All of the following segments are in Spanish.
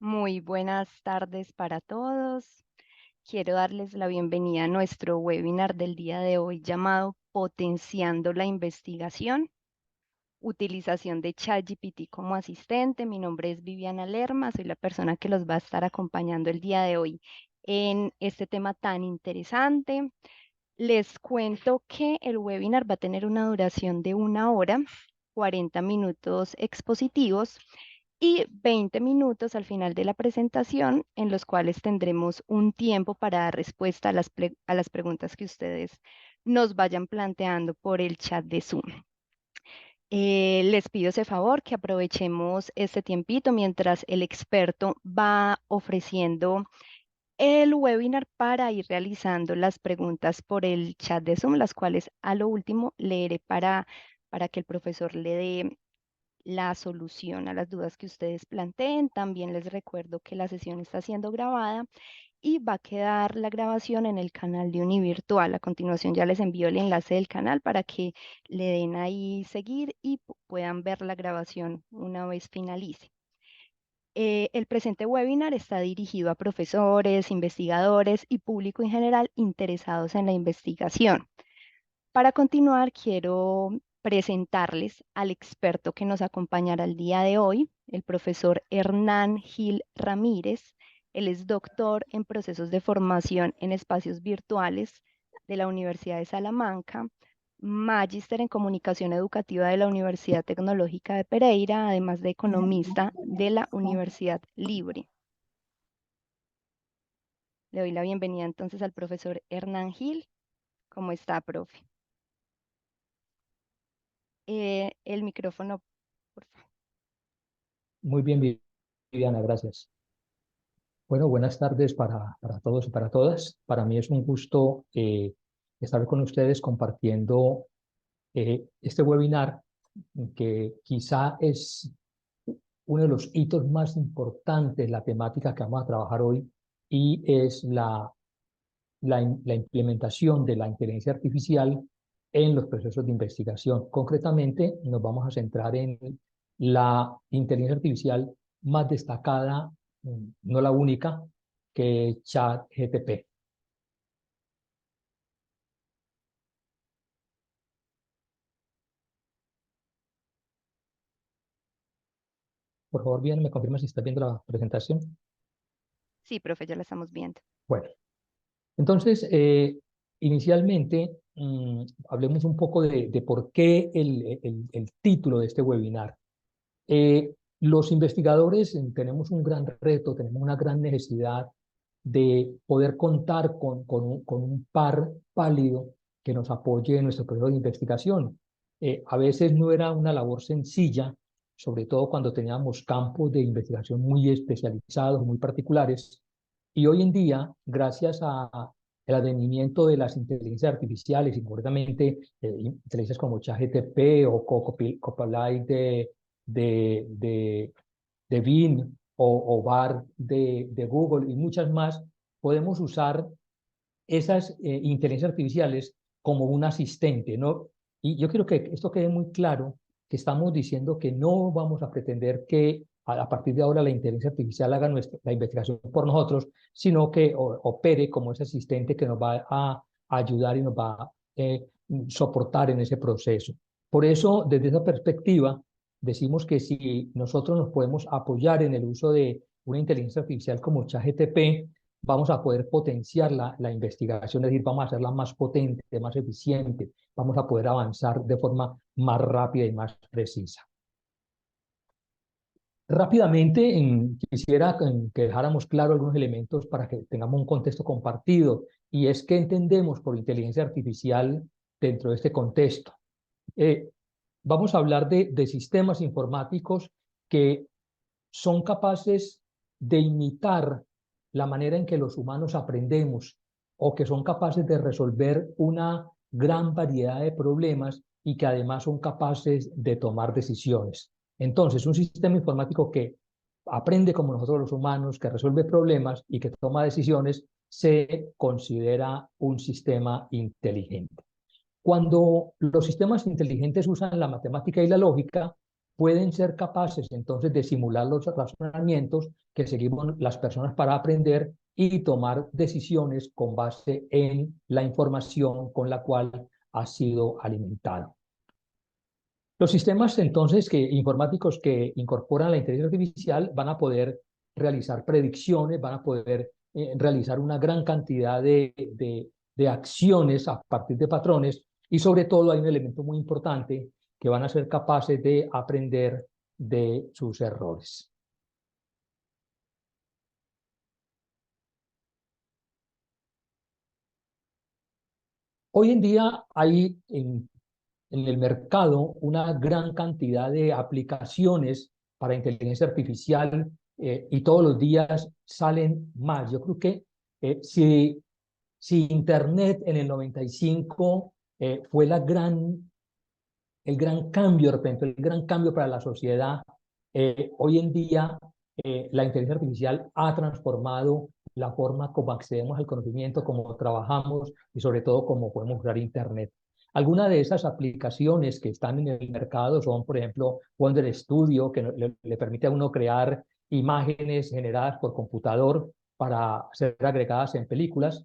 Muy buenas tardes para todos. Quiero darles la bienvenida a nuestro webinar del día de hoy llamado Potenciando la investigación, utilización de ChatGPT como asistente. Mi nombre es Viviana Lerma, soy la persona que los va a estar acompañando el día de hoy en este tema tan interesante. Les cuento que el webinar va a tener una duración de 1 hora, 40 minutos expositivos y 20 minutos al final de la presentación, en los cuales tendremos un tiempo para dar respuesta a las preguntas que ustedes nos vayan planteando por el chat de Zoom. Les pido ese favor que aprovechemos este tiempito mientras el experto va ofreciendo el webinar para ir realizando las preguntas por el chat de Zoom, las cuales a lo último leeré para que el profesor le dé la solución a las dudas que ustedes planteen. También les recuerdo que la sesión está siendo grabada y va a quedar la grabación en el canal de Univirtual. A continuación ya les envío el enlace del canal para que le den ahí seguir y puedan ver la grabación una vez finalice. El presente webinar está dirigido a profesores, investigadores y público en general interesados en la investigación. Para continuar, quiero presentarles al experto que nos acompañará el día de hoy, el profesor Hernán Gil Ramírez. Él es doctor en procesos de formación en espacios virtuales de la Universidad de Salamanca, magíster en comunicación educativa de la Universidad Tecnológica de Pereira, además de economista de la Universidad Libre. Le doy la bienvenida entonces al profesor Hernán Gil. ¿Cómo está, profe? El micrófono, por favor. Muy bien, Viviana, gracias. Bueno, buenas tardes para todos y para todas. Para mí es un gusto estar con ustedes compartiendo este webinar que quizá es uno de los hitos más importantes, la temática que vamos a trabajar hoy, y es la implementación de la inteligencia artificial en los procesos de investigación. Concretamente, nos vamos a centrar en la inteligencia artificial más destacada, no la única, que es ChatGPT. Por favor, bien, ¿me confirma si está viendo la presentación? Sí, profe, ya la estamos viendo. Bueno, entonces, inicialmente, hablemos un poco de por qué el título de este webinar. Los investigadores tenemos un gran reto, tenemos una gran necesidad de poder contar con un par pálido que nos apoye en nuestro proceso de investigación. A veces no era una labor sencilla, sobre todo cuando teníamos campos de investigación muy especializados, muy particulares, y hoy en día, gracias al advenimiento de las inteligencias artificiales, y concretamente inteligencias como ChatGPT o Copilot de, de, de Bing o BAR de Google y muchas más, podemos usar esas inteligencias artificiales como un asistente, ¿no? Y yo quiero que esto quede muy claro, que estamos diciendo que no vamos a pretender que a partir de ahora la inteligencia artificial haga la investigación por nosotros, sino que opere como ese asistente que nos va a ayudar y nos va a soportar en ese proceso. Por eso, desde esa perspectiva, decimos que si nosotros nos podemos apoyar en el uso de una inteligencia artificial como ChatGPT, vamos a poder potenciar la investigación, es decir, vamos a hacerla más potente, más eficiente, vamos a poder avanzar de forma más rápida y más precisa. Rápidamente, quisiera que dejáramos claro algunos elementos para que tengamos un contexto compartido, y es qué entendemos por inteligencia artificial dentro de este contexto. Eh, Vamos a hablar de sistemas informáticos que son capaces de imitar la manera en que los humanos aprendemos, o que son capaces de resolver una gran variedad de problemas y que además son capaces de tomar decisiones. Entonces, un sistema informático que aprende como nosotros los humanos, que resuelve problemas y que toma decisiones, se considera un sistema inteligente. Cuando los sistemas inteligentes usan la matemática y la lógica, pueden ser capaces entonces de simular los razonamientos que seguimos las personas para aprender y tomar decisiones con base en la información con la cual ha sido alimentado. Los sistemas entonces informáticos que incorporan la inteligencia artificial van a poder realizar predicciones, van a poder realizar una gran cantidad de acciones a partir de patrones y sobre todo hay un elemento muy importante que van a ser capaces de aprender de sus errores. Hoy en día hay en el mercado una gran cantidad de aplicaciones para inteligencia artificial y todos los días salen más. Yo creo que si Internet en el 95 fue el gran cambio, de repente, el gran cambio para la sociedad, hoy en día la inteligencia artificial ha transformado la forma como accedemos al conocimiento, cómo trabajamos y sobre todo cómo podemos usar Internet. Algunas de esas aplicaciones que están en el mercado son, por ejemplo, Wonder Studio, que le permite a uno crear imágenes generadas por computador para ser agregadas en películas.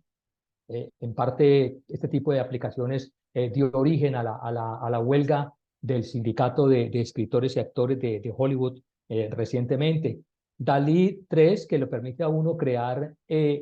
En parte, este tipo de aplicaciones dio origen a la huelga del sindicato de escritores y actores de Hollywood recientemente. DALL-E 3, que le permite a uno crear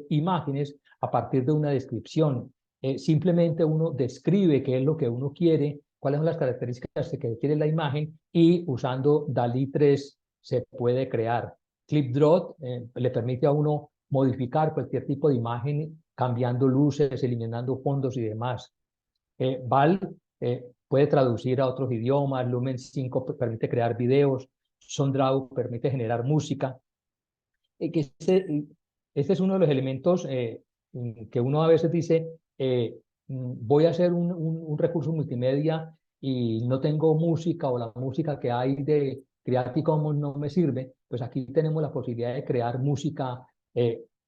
imágenes a partir de una descripción. Simplemente uno describe qué es lo que uno quiere, cuáles son las características que quiere la imagen y usando DALL-E 3 se puede crear. ClipDraw le permite a uno modificar cualquier tipo de imagen cambiando luces, eliminando fondos y demás. Val puede traducir a otros idiomas, Lumen 5 permite crear videos, SonDraw permite generar música. Este es uno de los elementos que uno a veces dice, voy a hacer un recurso multimedia y no tengo música o la música que hay de Creative Commons no me sirve, pues aquí tenemos la posibilidad de crear música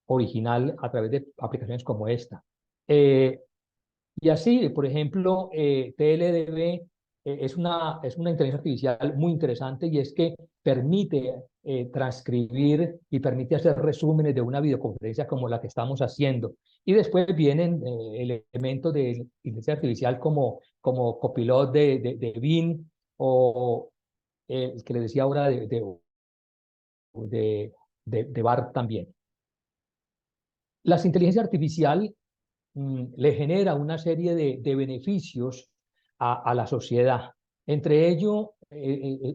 original a través de aplicaciones como esta. Y así, por ejemplo, TLDB es una inteligencia artificial muy interesante y es que permite transcribir y permite hacer resúmenes de una videoconferencia como la que estamos haciendo. Y después vienen elementos de inteligencia artificial como Copilot de Bing o el que le decía ahora de BART también. Las inteligencias artificiales le genera una serie de beneficios a la sociedad. Entre ello,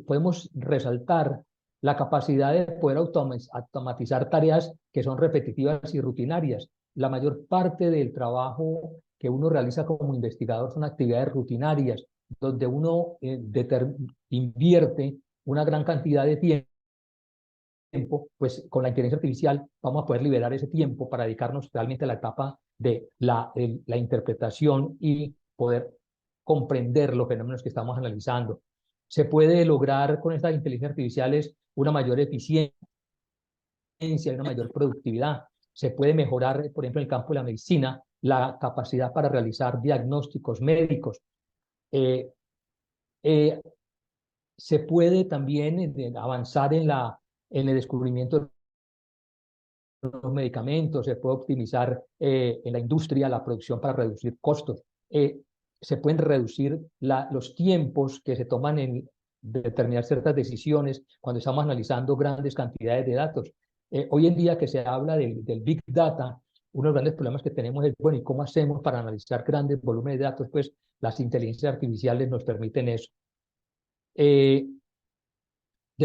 podemos resaltar la capacidad de poder automatizar tareas que son repetitivas y rutinarias. La mayor parte del trabajo que uno realiza como investigador son actividades rutinarias, donde uno invierte una gran cantidad de tiempo, pues con la inteligencia artificial vamos a poder liberar ese tiempo para dedicarnos realmente a la etapa de la interpretación y poder comprender los fenómenos que estamos analizando. Se puede lograr con estas inteligencias artificiales una mayor eficiencia y una mayor productividad. Se puede mejorar, por ejemplo, en el campo de la medicina, la capacidad para realizar diagnósticos médicos. Se puede también avanzar en el descubrimiento de los medicamentos, se puede optimizar en la industria la producción para reducir costos. Se pueden reducir los tiempos que se toman en determinar ciertas decisiones cuando estamos analizando grandes cantidades de datos. Hoy en día que se habla del Big Data, uno de los grandes problemas que tenemos es, bueno, ¿y cómo hacemos para analizar grandes volúmenes de datos? Pues las inteligencias artificiales nos permiten eso. De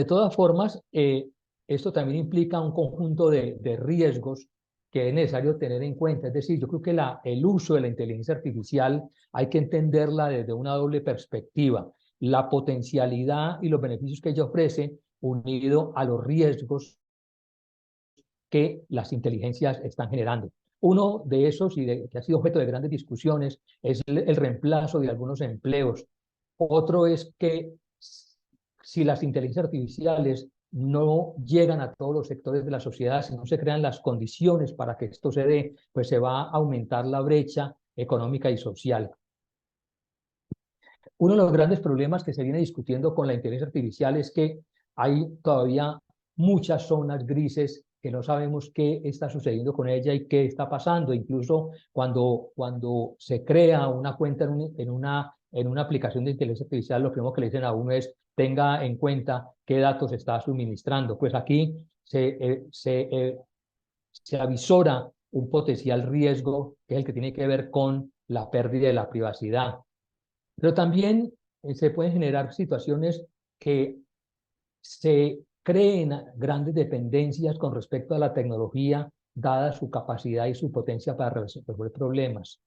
todas formas, esto también implica un conjunto de riesgos que es necesario tener en cuenta. Es decir, yo creo que el uso de la inteligencia artificial hay que entenderla desde una doble perspectiva. La potencialidad y los beneficios que ella ofrece unido a los riesgos que las inteligencias están generando. Uno de esos, que ha sido objeto de grandes discusiones, es el reemplazo de algunos empleos. Otro es que si las inteligencias artificiales no llegan a todos los sectores de la sociedad, si no se crean las condiciones para que esto se dé, pues se va a aumentar la brecha económica y social. Uno de los grandes problemas que se viene discutiendo con la inteligencia artificial es que hay todavía muchas zonas grises que no sabemos qué está sucediendo con ella y qué está pasando. Incluso cuando se crea una cuenta en una aplicación de inteligencia artificial, lo primero que le dicen a uno es tenga en cuenta qué datos está suministrando. Pues aquí se avisora un potencial riesgo que es el que tiene que ver con la pérdida de la privacidad. Pero también se pueden generar situaciones que se creen grandes dependencias con respecto a la tecnología, dada su capacidad y su potencia para resolver problemas.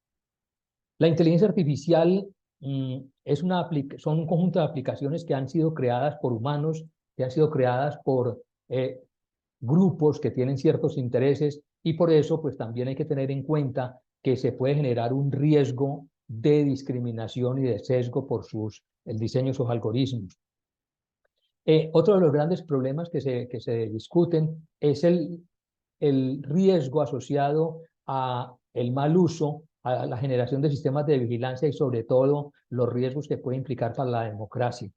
La inteligencia artificial son un conjunto de aplicaciones que han sido creadas por humanos, que han sido creadas por grupos que tienen ciertos intereses y por eso pues también hay que tener en cuenta que se puede generar un riesgo de discriminación y de sesgo por el diseño de sus algoritmos. Otro de los grandes problemas que se discuten es el riesgo asociado a el mal uso, a la generación de sistemas de vigilancia y sobre todo los riesgos que puede implicar para la democracia.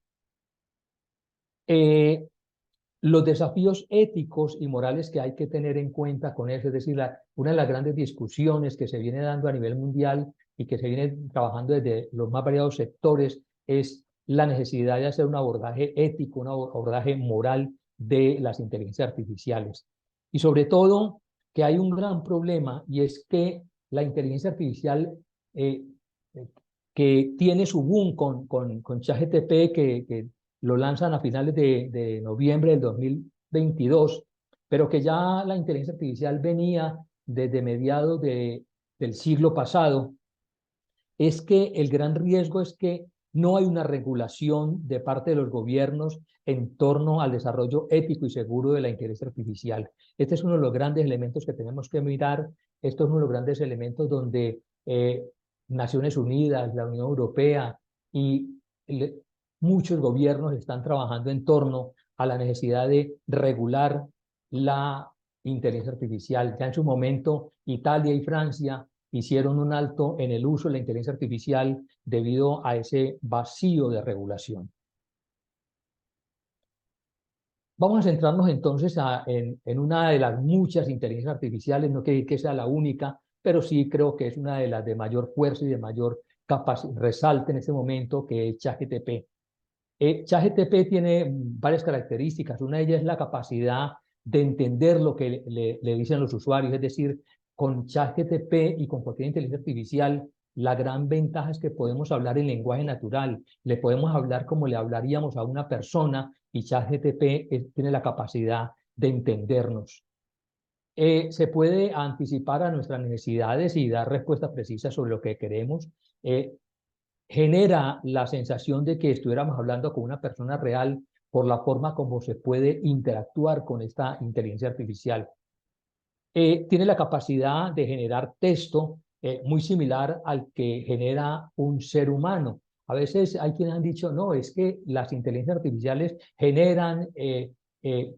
Los desafíos éticos y morales que hay que tener en cuenta con eso, es decir, una de las grandes discusiones que se viene dando a nivel mundial y que se viene trabajando desde los más variados sectores es la necesidad de hacer un abordaje ético, un abordaje moral de las inteligencias artificiales. Y sobre todo que hay un gran problema y es que la inteligencia artificial eh, eh, que tiene su boom con ChatGPT, que lo lanzan a finales de noviembre del 2022, pero que ya la inteligencia artificial venía desde mediados del siglo pasado, es que el gran riesgo es que no hay una regulación de parte de los gobiernos en torno al desarrollo ético y seguro de la inteligencia artificial. Este es uno de los grandes elementos que tenemos que mirar. Esto es uno de los grandes elementos donde Naciones Unidas, la Unión Europea y muchos gobiernos están trabajando en torno a la necesidad de regular la inteligencia artificial. Ya en su momento, Italia y Francia hicieron un alto en el uso de la inteligencia artificial debido a ese vacío de regulación. Vamos a centrarnos entonces en una de las muchas inteligencias artificiales, no quiere decir que sea la única, pero sí creo que es una de las de mayor fuerza y de mayor resalte en este momento, que es ChatGPT. ChatGPT tiene varias características. Una de ellas es la capacidad de entender lo que le dicen los usuarios. Es decir, con ChatGPT y con cualquier inteligencia artificial, la gran ventaja es que podemos hablar en lenguaje natural. Le podemos hablar como le hablaríamos a una persona y ChatGPT tiene la capacidad de entendernos. Se puede anticipar a nuestras necesidades y dar respuestas precisas sobre lo que queremos. Genera la sensación de que estuviéramos hablando con una persona real por la forma como se puede interactuar con esta inteligencia artificial. Tiene la capacidad de generar texto muy similar al que genera un ser humano. A veces hay quienes han dicho, no, es que las inteligencias artificiales generan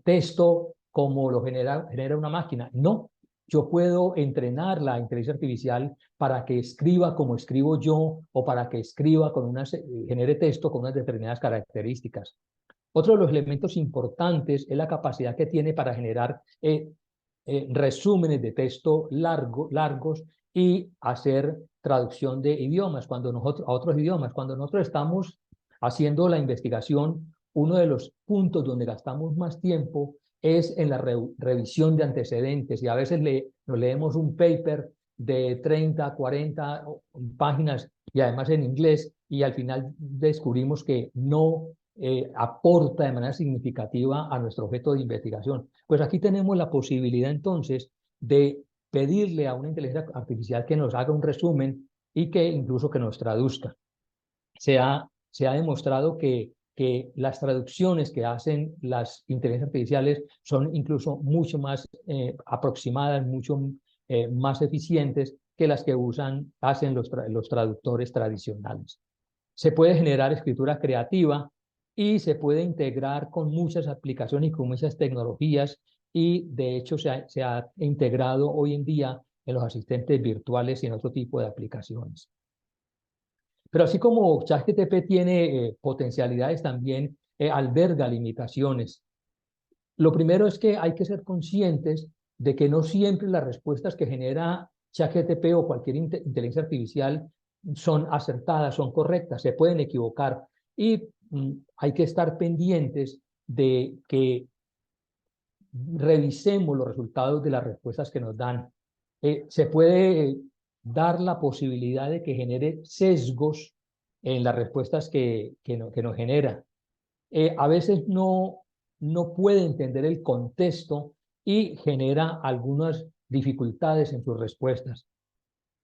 texto como lo genera una máquina. No, yo puedo entrenar la inteligencia artificial para que escriba como escribo yo o para que escriba genere texto con unas determinadas características. Otro de los elementos importantes es la capacidad que tiene para generar resúmenes de texto largos y hacer traducción de idiomas a otros idiomas. Cuando nosotros estamos haciendo la investigación, uno de los puntos donde gastamos más tiempo es en la revisión de antecedentes y a veces nos leemos un paper de 30, 40 páginas y además en inglés y al final descubrimos que no aporta de manera significativa a nuestro objeto de investigación. Pues aquí tenemos la posibilidad entonces de pedirle a una inteligencia artificial que nos haga un resumen y que incluso que nos traduzca. Se ha demostrado que las traducciones que hacen las inteligencias artificiales son incluso mucho más aproximadas, mucho más eficientes que las que hacen los traductores tradicionales. Se puede generar escritura creativa y se puede integrar con muchas aplicaciones y con muchas tecnologías y de hecho se ha integrado hoy en día en los asistentes virtuales y en otro tipo de aplicaciones. Pero así como ChatGPT tiene potencialidades, también alberga limitaciones. Lo primero es que hay que ser conscientes de que no siempre las respuestas que genera ChatGPT o cualquier inteligencia artificial son acertadas, son correctas, se pueden equivocar y hay que estar pendientes de que revisemos los resultados de las respuestas que nos dan. Se puede dar la posibilidad de que genere sesgos en las respuestas que nos genera. A veces no puede entender el contexto y genera algunas dificultades en sus respuestas.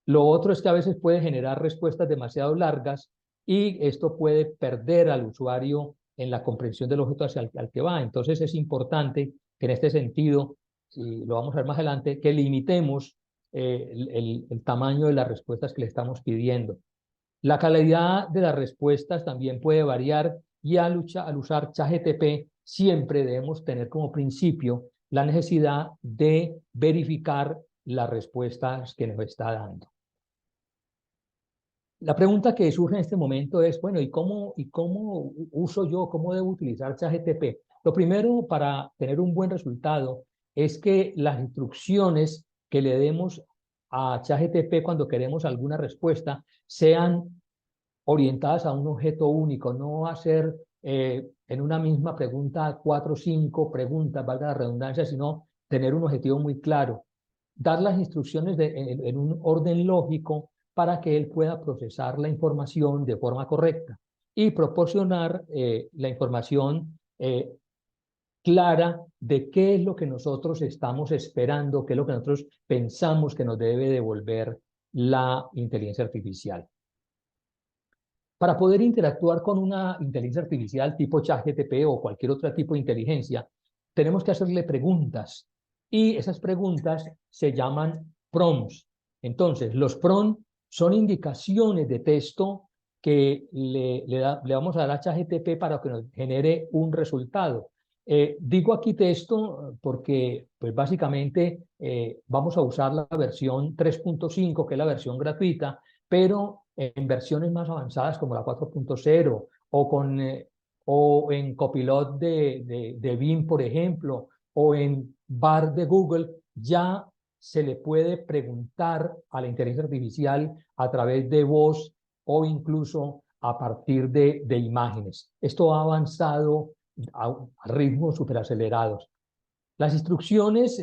Lo otro es que a veces puede generar respuestas demasiado largas y esto puede perder al usuario en la comprensión del objeto hacia al que va. Entonces es importante que en este sentido, y lo vamos a ver más adelante, que limitemos el tamaño de las respuestas que le estamos pidiendo. La calidad de las respuestas también puede variar y al usar ChatGPT siempre debemos tener como principio la necesidad de verificar las respuestas que nos está dando. La pregunta que surge en este momento es, bueno, ¿y cómo uso yo, cómo debo utilizar ChatGPT? Lo primero para tener un buen resultado es que las instrucciones que le demos a ChatGPT cuando queremos alguna respuesta sean orientadas a un objeto único, no hacer en una misma pregunta 4 o 5 preguntas, valga la redundancia, sino tener un objetivo muy claro. Dar las instrucciones en un orden lógico para que él pueda procesar la información de forma correcta y proporcionar la información clara de qué es lo que nosotros estamos esperando, qué es lo que nosotros pensamos que nos debe devolver la inteligencia artificial. Para poder interactuar con una inteligencia artificial tipo ChatGPT o cualquier otro tipo de inteligencia, tenemos que hacerle preguntas y esas preguntas se llaman prompts. Entonces, los prompts son indicaciones de texto que le vamos a dar a ChatGPT para que nos genere un resultado. Digo aquí texto porque pues básicamente vamos a usar la versión 3.5, que es la versión gratuita, pero en versiones más avanzadas como la 4.0 o en Copilot de Bing, por ejemplo, o en Bard de Google, ya se le puede preguntar a la inteligencia artificial a través de voz o incluso a partir de imágenes. Esto ha avanzado a ritmos superacelerados. Las instrucciones,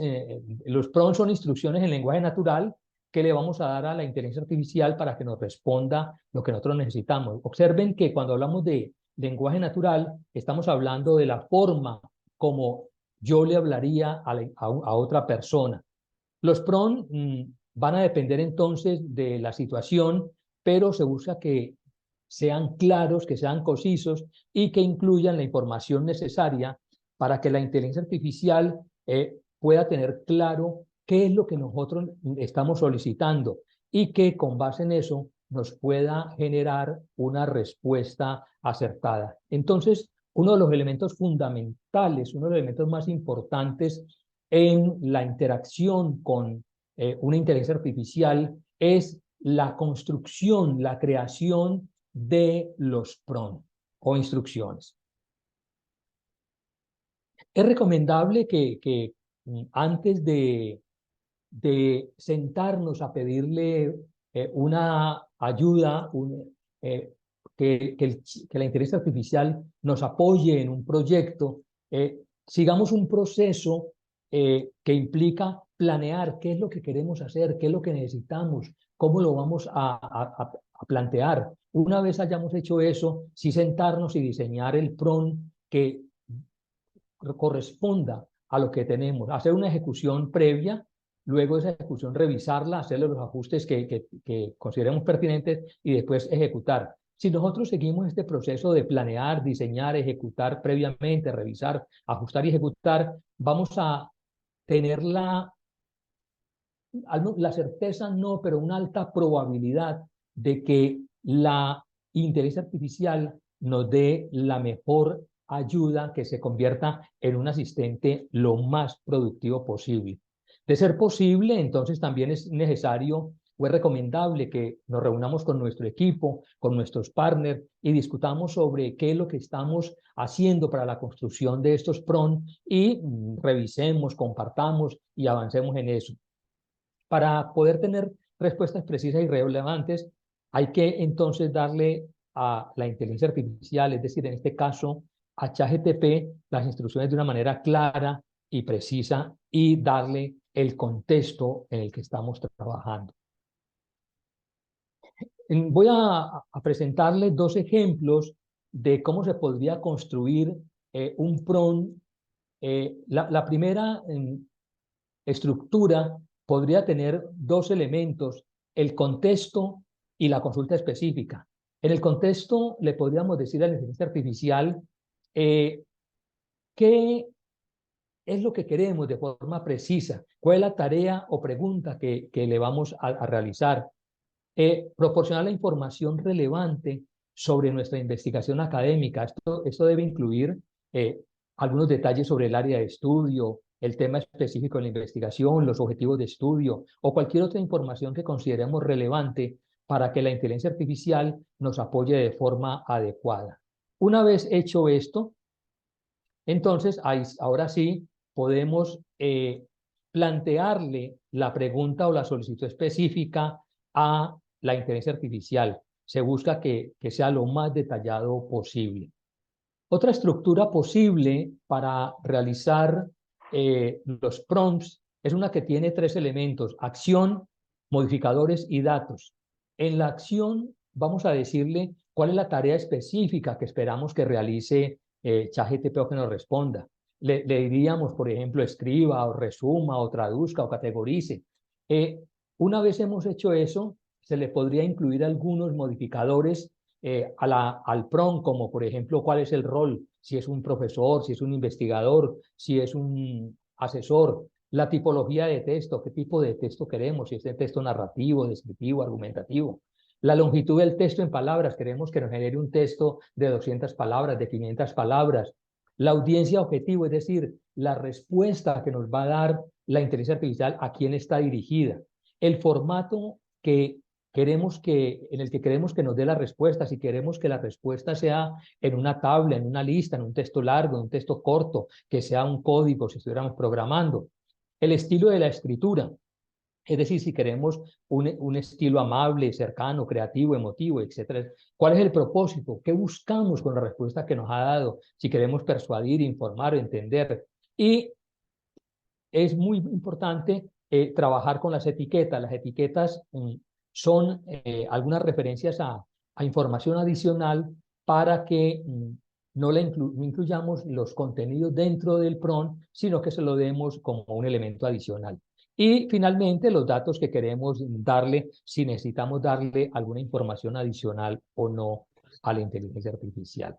los prompts son instrucciones en lenguaje natural que le vamos a dar a la inteligencia artificial para que nos responda lo que nosotros necesitamos. Observen que cuando hablamos de lenguaje natural, estamos hablando de la forma como yo le hablaría a otra persona. Los prompts van a depender entonces de la situación, pero se busca que sean claros, que sean concisos y que incluyan la información necesaria para que la inteligencia artificial pueda tener claro qué es lo que nosotros estamos solicitando y que con base en eso nos pueda generar una respuesta acertada. Entonces, uno de los elementos fundamentales, uno de los elementos más importantes en la interacción con una inteligencia artificial es la construcción, la creación de los prompts o instrucciones. Es recomendable que antes de sentarnos a pedirle una ayuda, que la inteligencia artificial nos apoye en un proyecto, sigamos un proceso que implica planear qué es lo que queremos hacer, qué es lo que necesitamos, cómo lo vamos a plantear. Una vez hayamos hecho eso, sí sentarnos y diseñar el prompt que corresponda a lo que tenemos, hacer una ejecución previa, luego esa ejecución revisarla, hacerle los ajustes que consideremos pertinentes y después ejecutar. Si nosotros seguimos este proceso de planear, diseñar, ejecutar previamente, revisar, ajustar y ejecutar, vamos a tener la certeza no, pero una alta probabilidad de que la inteligencia artificial nos dé la mejor ayuda, que se convierta en un asistente lo más productivo posible. De ser posible, entonces también es necesario o es recomendable que nos reunamos con nuestro equipo, con nuestros partners y discutamos sobre qué es lo que estamos haciendo para la construcción de estos PRON y revisemos, compartamos y avancemos en eso. Para poder tener respuestas precisas y relevantes, hay que entonces darle a la inteligencia artificial, es decir, en este caso a ChatGPT, las instrucciones de una manera clara y precisa y darle el contexto en el que estamos trabajando. Voy a presentarles dos ejemplos de cómo se podría construir un prompt. La primera estructura podría tener dos elementos, el contexto y la consulta específica. En el contexto le podríamos decir a la inteligencia artificial qué es lo que queremos de forma precisa, cuál es la tarea o pregunta que le vamos a realizar. Proporcionar la información relevante sobre nuestra investigación académica. Esto debe incluir algunos detalles sobre el área de estudio, el tema específico de la investigación, los objetivos de estudio o cualquier otra información que consideremos relevante para que la inteligencia artificial nos apoye de forma adecuada. Una vez hecho esto, entonces ahora sí podemos plantearle la pregunta o la solicitud específica a la inteligencia artificial. Se busca que sea lo más detallado posible. Otra estructura posible para realizar los prompts es una que tiene tres elementos: acción, modificadores y datos. En la acción vamos a decirle cuál es la tarea específica que esperamos que realice ChatGPT o que nos responda. Le diríamos, por ejemplo, escriba o resuma o traduzca o categorice. Una vez hemos hecho eso, se le podría incluir algunos modificadores al prompt, como por ejemplo cuál es el rol, si es un profesor, si es un investigador, si es un asesor, la tipología de texto, qué tipo de texto queremos, si es de texto narrativo, descriptivo, argumentativo. La longitud del texto en palabras, queremos que nos genere un texto de 200 palabras, de 500 palabras. La audiencia objetivo, es decir, la respuesta que nos va a dar la inteligencia artificial, a quién está dirigida. El formato en el que queremos que nos dé la respuesta, si queremos que la respuesta sea en una tabla, en una lista, en un texto largo, en un texto corto, que sea un código si estuviéramos programando. El estilo de la escritura, es decir, si queremos un estilo amable, cercano, creativo, emotivo, etcétera. ¿Cuál es el propósito? ¿Qué buscamos con la respuesta que nos ha dado? Si queremos persuadir, informar o entender. Y es muy importante trabajar con las etiquetas. Las etiquetas son algunas referencias a información adicional para que no incluyamos los contenidos dentro del prompt, sino que se lo demos como un elemento adicional. Y finalmente, los datos que queremos darle, si necesitamos darle alguna información adicional o no a la inteligencia artificial.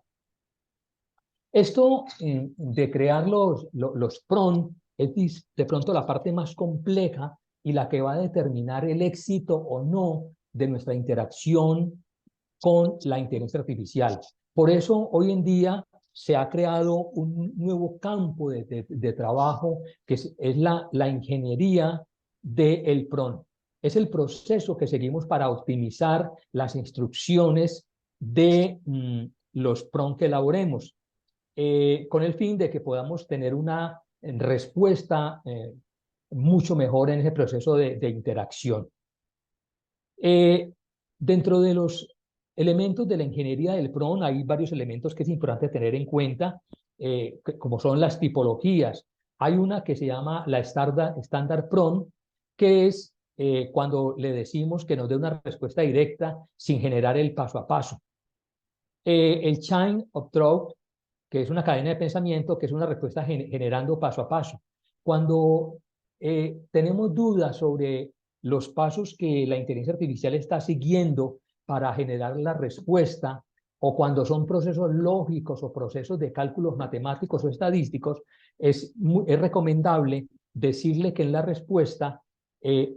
Esto de crear los prompts es de pronto la parte más compleja y la que va a determinar el éxito o no de nuestra interacción con la inteligencia artificial. Por eso hoy en día se ha creado un nuevo campo de trabajo que es la ingeniería del prompt. Es el proceso que seguimos para optimizar las instrucciones de los prompts que elaboremos, con el fin de que podamos tener una respuesta mucho mejor en ese proceso de interacción. Dentro de los elementos de la ingeniería del prompt hay varios elementos que es importante tener en cuenta, como son las tipologías. Hay una que se llama la Standard Prompt, que es cuando le decimos que nos dé una respuesta directa sin generar el paso a paso. El Chain of Thought, que es una cadena de pensamiento, que es una respuesta generando paso a paso. Cuando tenemos dudas sobre los pasos que la inteligencia artificial está siguiendo para generar la respuesta, o cuando son procesos lógicos o procesos de cálculos matemáticos o estadísticos, es recomendable decirle que en la respuesta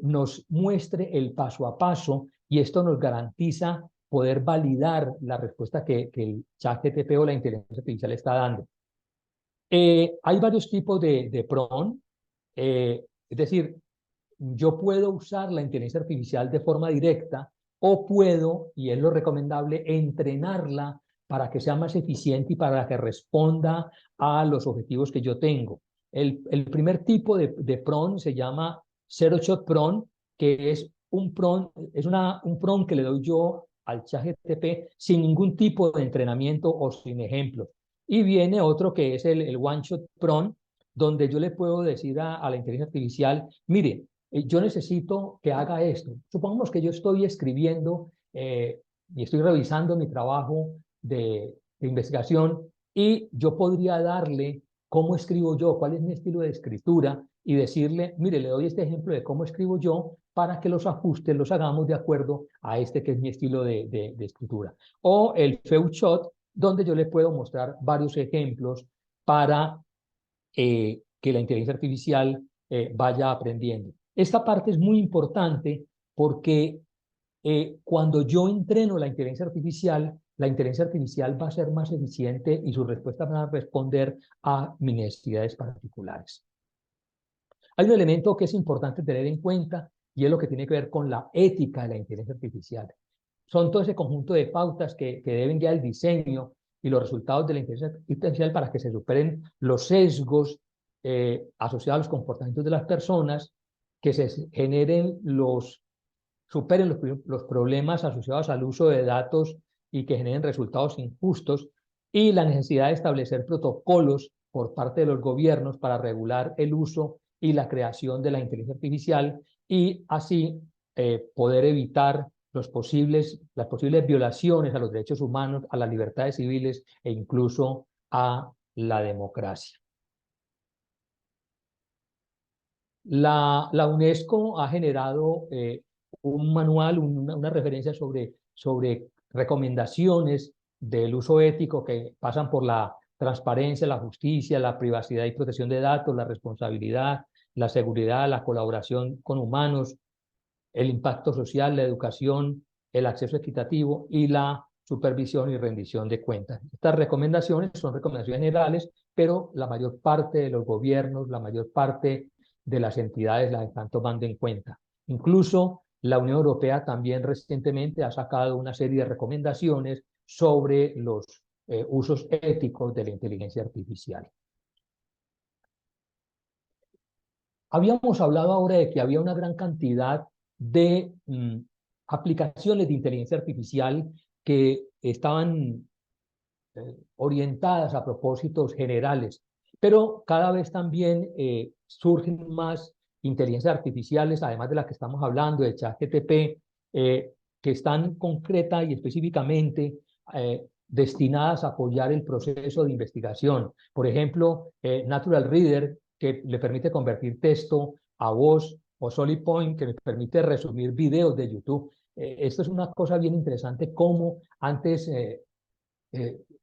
nos muestre el paso a paso, y esto nos garantiza poder validar la respuesta que el ChatGPT o la inteligencia artificial está dando. Hay varios tipos de prompt, es decir, yo puedo usar la inteligencia artificial de forma directa o puedo, y es lo recomendable, entrenarla para que sea más eficiente y para que responda a los objetivos que yo tengo. El primer tipo de prompt se llama Zero Shot Prompt, que es un prompt, un prompt que le doy yo al ChatGPT sin ningún tipo de entrenamiento o sin ejemplos. Y viene otro que es el One Shot Prompt, donde yo le puedo decir a la inteligencia artificial, mire, yo necesito que haga esto. Supongamos que yo estoy escribiendo y estoy revisando mi trabajo de investigación y yo podría darle cómo escribo yo, cuál es mi estilo de escritura y decirle, mire, le doy este ejemplo de cómo escribo yo para que los ajustes los hagamos de acuerdo a este que es mi estilo de escritura. O el Feudshot, donde yo le puedo mostrar varios ejemplos para que la inteligencia artificial vaya aprendiendo. Esta parte es muy importante porque cuando yo entreno la inteligencia artificial va a ser más eficiente y sus respuestas van a responder a mis necesidades particulares. Hay un elemento que es importante tener en cuenta y es lo que tiene que ver con la ética de la inteligencia artificial. Son todo ese conjunto de pautas que deben guiar el diseño y los resultados de la inteligencia artificial para que se superen los sesgos asociados a los comportamientos de las personas, que se generen superen los problemas asociados al uso de datos y que generen resultados injustos, y la necesidad de establecer protocolos por parte de los gobiernos para regular el uso y la creación de la inteligencia artificial y así poder evitar las posibles violaciones a los derechos humanos, a las libertades civiles e incluso a la democracia. La UNESCO ha generado un manual, una referencia sobre recomendaciones del uso ético que pasan por la transparencia, la justicia, la privacidad y protección de datos, la responsabilidad, la seguridad, la colaboración con humanos, el impacto social, la educación, el acceso equitativo y la supervisión y rendición de cuentas. Estas recomendaciones son recomendaciones generales, pero la mayor parte de los gobiernos, la mayor parte de las entidades las están tomando en cuenta. Incluso la Unión Europea también recientemente ha sacado una serie de recomendaciones sobre los usos éticos de la inteligencia artificial. Habíamos hablado ahora de que había una gran cantidad de aplicaciones de inteligencia artificial que estaban orientadas a propósitos generales, pero cada vez también surgen más inteligencias artificiales, además de las que estamos hablando, de ChatGPT, que están concreta y específicamente destinadas a apoyar el proceso de investigación. Por ejemplo, Natural Reader, que le permite convertir texto a voz, o Solid Point, que le permite resumir videos de YouTube. Esto es una cosa bien interesante, como antes eh,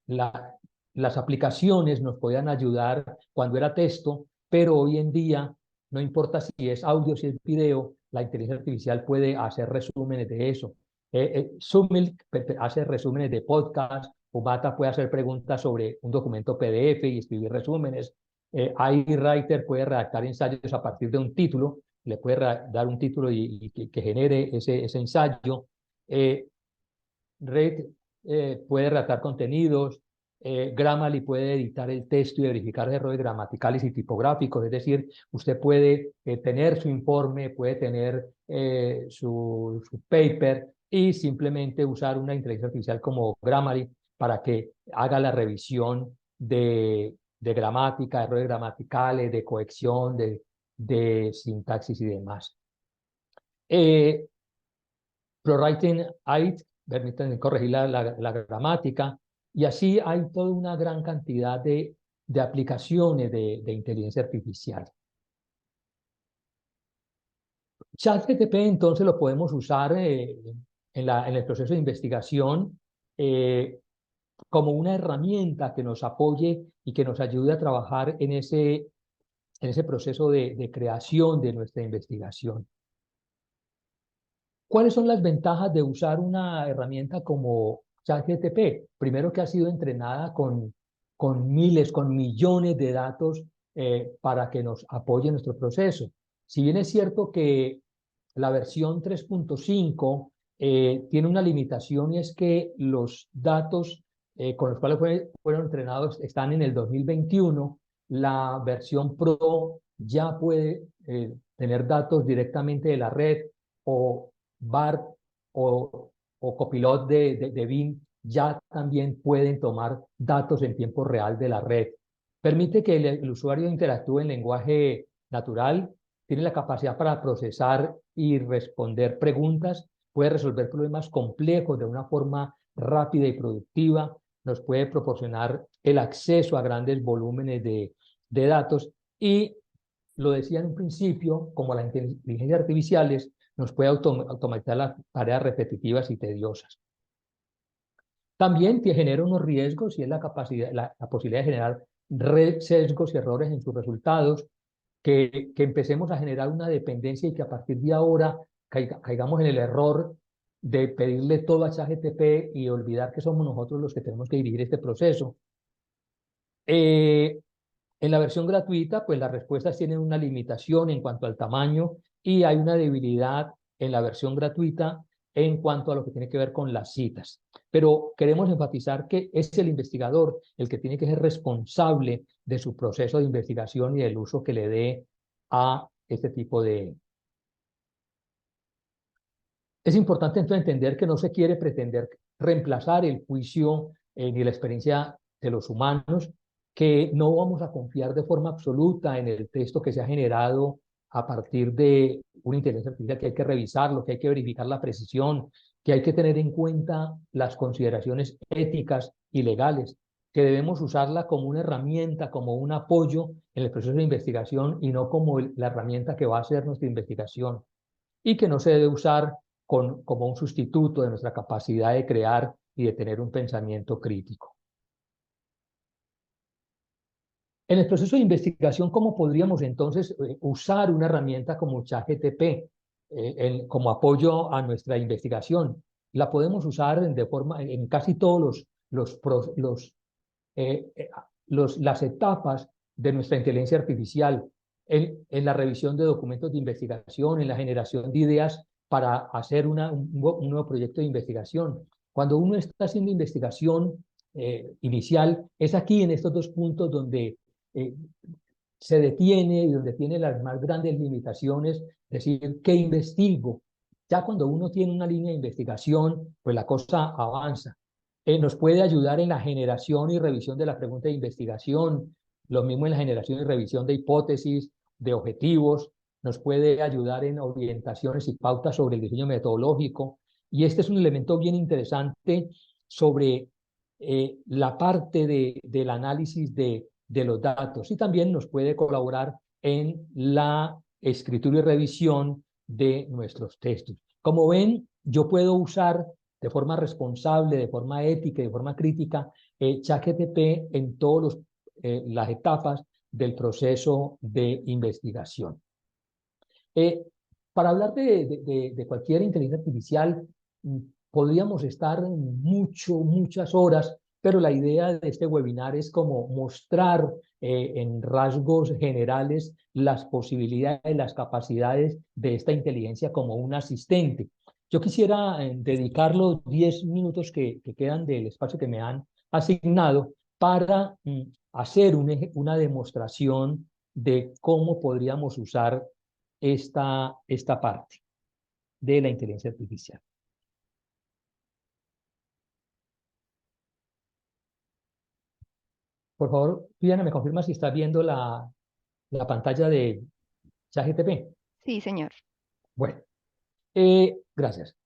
la, las aplicaciones nos podían ayudar cuando era texto, pero hoy en día, no importa si es audio, si es video, la inteligencia artificial puede hacer resúmenes de eso. Sumilk hace resúmenes de podcast, Ubata puede hacer preguntas sobre un documento PDF y escribir resúmenes. iWriter puede redactar ensayos a partir de un título, le puede dar un título y que genere ese ensayo. Red puede redactar contenidos, Grammarly puede editar el texto y verificar errores gramaticales y tipográficos, es decir, usted puede tener su informe, puede tener su paper y simplemente usar una inteligencia artificial como Grammarly para que haga la revisión de gramática, errores gramaticales, de cohesión, de sintaxis y demás. ProWriting 8 permiten corregir la gramática, y así hay toda una gran cantidad de aplicaciones de inteligencia artificial. ChatGPT entonces lo podemos usar en el proceso de investigación como una herramienta que nos apoye y que nos ayude a trabajar en ese proceso de creación de nuestra investigación. ¿Cuáles son las ventajas de usar una herramienta como ChatGPT? Primero, que ha sido entrenada con miles, con millones de datos para que nos apoye en nuestro proceso. Si bien es cierto que la versión 3.5 tiene una limitación y es que los datos con los cuales fueron entrenados están en el 2021, la versión Pro ya puede tener datos directamente de la red o BART o Copilot de Bing ya también pueden tomar datos en tiempo real de la red. Permite que el usuario interactúe en lenguaje natural, tiene la capacidad para procesar y responder preguntas, puede resolver problemas complejos de una forma rápida y productiva, nos puede proporcionar el acceso a grandes volúmenes de datos y, lo decía en un principio, como las inteligencias artificiales, nos puede automatizar las tareas repetitivas y tediosas. También te genera unos riesgos y es la capacidad, la posibilidad de generar sesgos y errores en sus resultados, que empecemos a generar una dependencia y que a partir de ahora caigamos en el error de pedirle todo a ChatGPT y olvidar que somos nosotros los que tenemos que dirigir este proceso. En la versión gratuita, pues las respuestas tienen una limitación en cuanto al tamaño y hay una debilidad en la versión gratuita en cuanto a lo que tiene que ver con las citas. Pero queremos enfatizar que es el investigador el que tiene que ser responsable de su proceso de investigación y del uso que le dé a este tipo de... Es importante entonces entender que no se quiere pretender reemplazar el juicio ni la experiencia de los humanos, que no vamos a confiar de forma absoluta en el texto que se ha generado a partir de una inteligencia artificial, que hay que revisarlo, que hay que verificar la precisión, que hay que tener en cuenta las consideraciones éticas y legales, que debemos usarla como una herramienta, como un apoyo en el proceso de investigación y no como la herramienta que va a hacer nuestra investigación, y que no se debe usar como un sustituto de nuestra capacidad de crear y de tener un pensamiento crítico. En el proceso de investigación, ¿cómo podríamos entonces usar una herramienta como ChatGPT como apoyo a nuestra investigación? La podemos usar en casi todos eh, eh, las etapas de nuestra inteligencia artificial, en la revisión de documentos de investigación, en la generación de ideas para hacer un nuevo proyecto de investigación. Cuando uno está haciendo investigación inicial, es aquí en estos dos puntos donde eh, se detiene y donde tiene las más grandes limitaciones, decir, ¿qué investigo? Ya cuando uno tiene una línea de investigación, pues la cosa avanza. Nos puede ayudar en la generación y revisión de la pregunta de investigación, lo mismo en la generación y revisión de hipótesis, de objetivos, nos puede ayudar en orientaciones y pautas sobre el diseño metodológico. Y este es un elemento bien interesante sobre la parte del análisis de los datos y también nos puede colaborar en la escritura y revisión de nuestros textos. Como ven, yo puedo usar de forma responsable, de forma ética, de forma crítica, ChatGPT en todas las etapas del proceso de investigación. Eh, para hablar de cualquier inteligencia artificial, mm, podríamos estar muchas horas, pero la idea de este webinar es como mostrar en rasgos generales las posibilidades, las capacidades de esta inteligencia como un asistente. Yo quisiera dedicar los 10 minutos que quedan del espacio que me han asignado para hacer una demostración de cómo podríamos usar esta parte de la inteligencia artificial. Por favor, Diana, ¿me confirma si está viendo la pantalla de ChatGPT? Sí, señor. Bueno, gracias.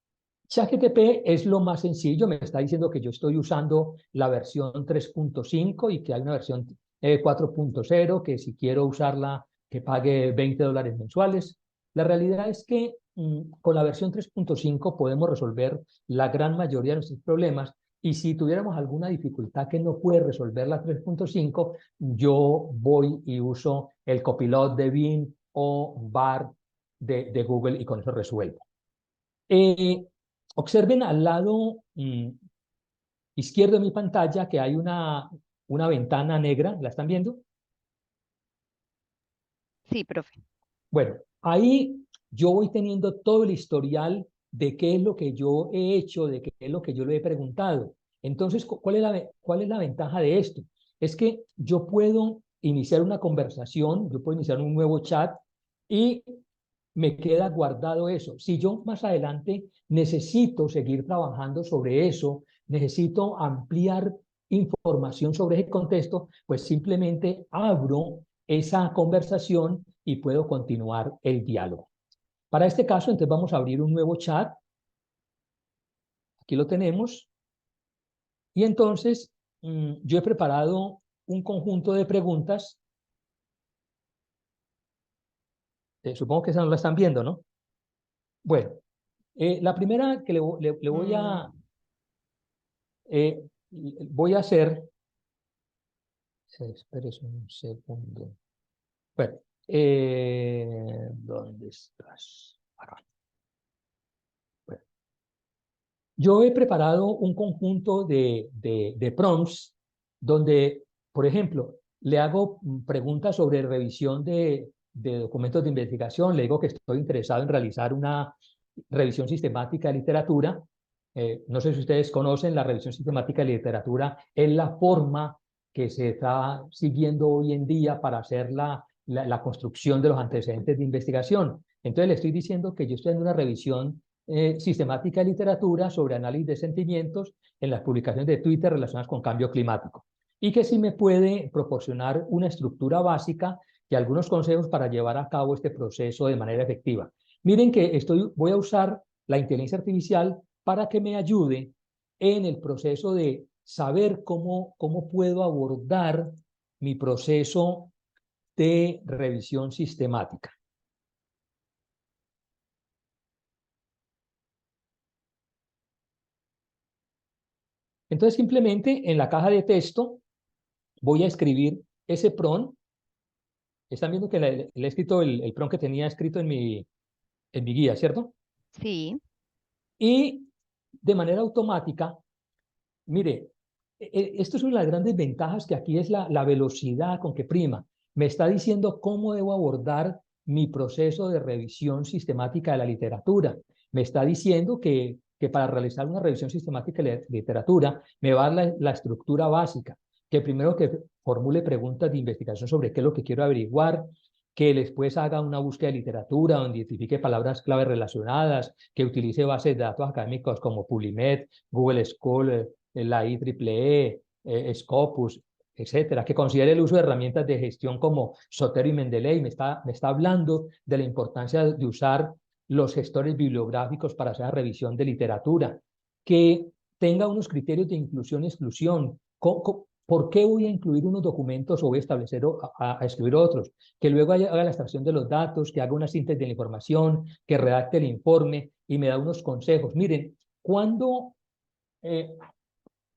ChatGPT es lo más sencillo. Me está diciendo que yo estoy usando la versión 3.5 y que hay una versión 4.0, que si quiero usarla, que pague $20 mensuales. La realidad es que con la versión 3.5 podemos resolver la gran mayoría de nuestros problemas, y si tuviéramos alguna dificultad que no puede resolver la 3.5, yo voy y uso el Copilot de Bing o BART de Google y con eso resuelvo. Eh, Observen al lado izquierdo de mi pantalla que hay una ventana negra. ¿La están viendo? Sí, profe. Bueno, ahí yo voy teniendo todo el historial de qué es lo que yo he hecho, de qué es lo que yo le he preguntado. Entonces, cuál es la ventaja de esto? Es que yo puedo iniciar una conversación, yo puedo iniciar un nuevo chat y me queda guardado eso. Si yo más adelante necesito seguir trabajando sobre eso, necesito ampliar información sobre ese contexto, pues simplemente abro esa conversación y puedo continuar el diálogo. Para este caso, entonces vamos a abrir un nuevo chat. Aquí lo tenemos. Y entonces yo he preparado un conjunto de preguntas. Supongo que esa no la están viendo, ¿no? Bueno, la primera que le Mm, eh, voy a hacer, espérese un segundo. Bueno, ¿dónde estás? Acá. Bueno, yo he preparado un conjunto de prompts donde, por ejemplo, le hago preguntas sobre revisión de documentos de investigación, le digo que estoy interesado en realizar una revisión sistemática de literatura. No sé si ustedes conocen, la revisión sistemática de literatura es la forma que se está siguiendo hoy en día para hacer la construcción de los antecedentes de investigación. Entonces le estoy diciendo que yo estoy en una revisión sistemática de literatura sobre análisis de sentimientos en las publicaciones de Twitter relacionadas con cambio climático y que sí me puede proporcionar una estructura básica y algunos consejos para llevar a cabo este proceso de manera efectiva. Miren que voy a usar la inteligencia artificial para que me ayude en el proceso de saber cómo puedo abordar mi proceso de revisión sistemática. Entonces, simplemente en la caja de texto voy a escribir ese prompt. Están viendo que le he escrito el prompt que tenía escrito en mi guía, ¿cierto? sí, Y de manera automática, mire, esto es una de las grandes ventajas que aquí es la velocidad con que prima. Me está diciendo cómo debo abordar mi proceso de revisión sistemática de la literatura. Me está diciendo que para realizar una revisión sistemática de literatura me va a dar la estructura básica, que primero que formule preguntas de investigación sobre qué es lo que quiero averiguar, que después haga una búsqueda de literatura donde identifique palabras clave relacionadas, que utilice bases de datos académicos como PubMed, Google Scholar, la IEEE, Scopus, etcétera, que considere el uso de herramientas de gestión como Sotero y Mendeley. Me está hablando de la importancia de usar los gestores bibliográficos para hacer la revisión de literatura, que tenga unos criterios de inclusión y exclusión. ¿Por qué voy a incluir unos documentos o voy a establecer a escribir otros? Que luego haga la extracción de los datos, que haga una síntesis de la información, que redacte el informe y me da unos consejos. Miren, cuando eh,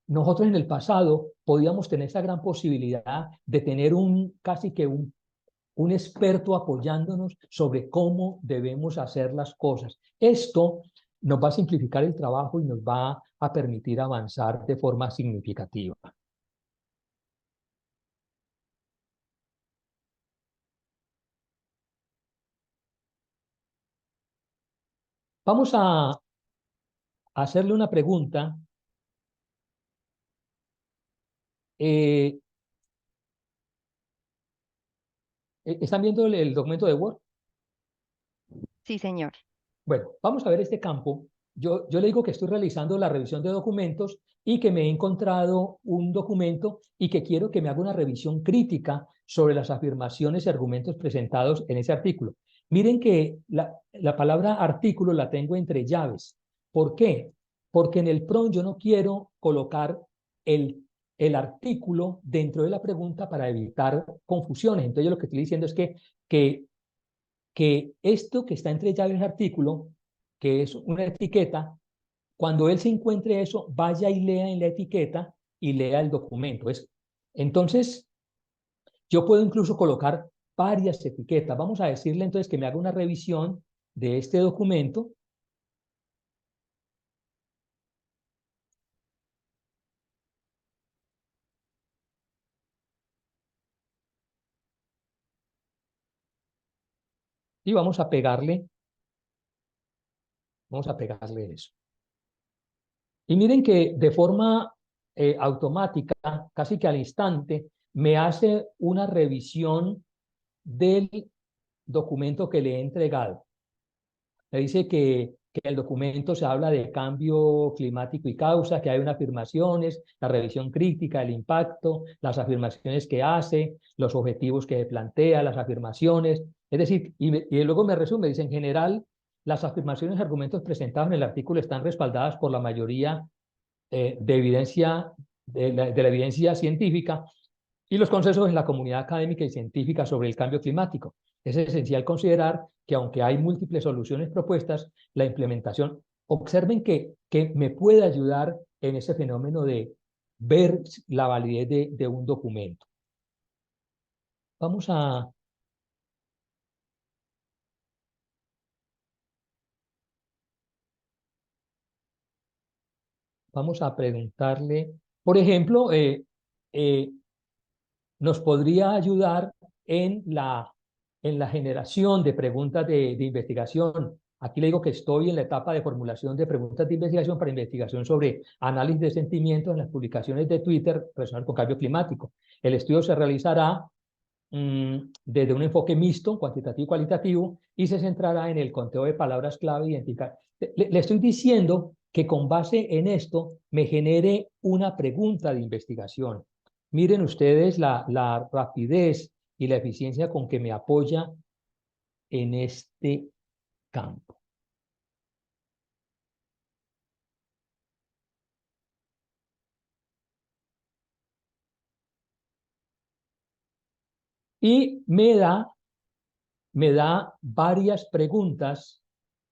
nosotros en el pasado podíamos tener esa gran posibilidad de tener casi que un experto apoyándonos sobre cómo debemos hacer las cosas. Esto nos va a simplificar el trabajo y nos va a permitir avanzar de forma significativa. Vamos a hacerle una pregunta. Eh, ¿Están viendo el documento de Word? sí, señor. Bueno, vamos a ver este campo. Yo le digo que estoy realizando la revisión de documentos y que me he encontrado un documento y que quiero que me haga una revisión crítica sobre las afirmaciones y argumentos presentados en ese artículo. Miren que la palabra artículo la tengo entre llaves. ¿Por qué? Porque en el prompt yo no quiero colocar el artículo dentro de la pregunta para evitar confusiones. Entonces yo lo que estoy diciendo es que que esto que está entre llaves artículo, que es una etiqueta, cuando él se encuentre eso, vaya y lea en la etiqueta y lea el documento. Entonces, yo puedo incluso colocar varias etiquetas. Vamos a decirle entonces que me haga una revisión de este documento. y vamos a pegarle eso. Y miren que de forma automática, casi que al instante, me hace una revisión del documento que le he entregado. Me dice que en el documento se habla de cambio climático y causa, que hay unas afirmaciones, la revisión crítica, el impacto, las afirmaciones que hace, los objetivos que plantea, las afirmaciones. Es decir, y luego me resume, dice, en general, las afirmaciones y argumentos presentados en el artículo están respaldadas por la mayoría de evidencia, de la evidencia científica y los consensos en la comunidad académica y científica sobre el cambio climático. Es esencial considerar que aunque hay múltiples soluciones propuestas, la implementación, observen que me puede ayudar en ese fenómeno de ver la validez de un documento. Vamos a, vamos a preguntarle, por ejemplo, eh, nos podría ayudar en la generación de preguntas de investigación. Aquí le digo que estoy en la etapa de formulación de preguntas de investigación para investigación sobre análisis de sentimientos en las publicaciones de Twitter relacionadas con cambio climático. El estudio se realizará desde un enfoque mixto, cuantitativo y cualitativo, y se centrará en el conteo de palabras clave identificadas. Le estoy diciendo que con base en esto me genere una pregunta de investigación. Miren ustedes la rapidez y la eficiencia con que me apoya en este campo. Y me da varias preguntas,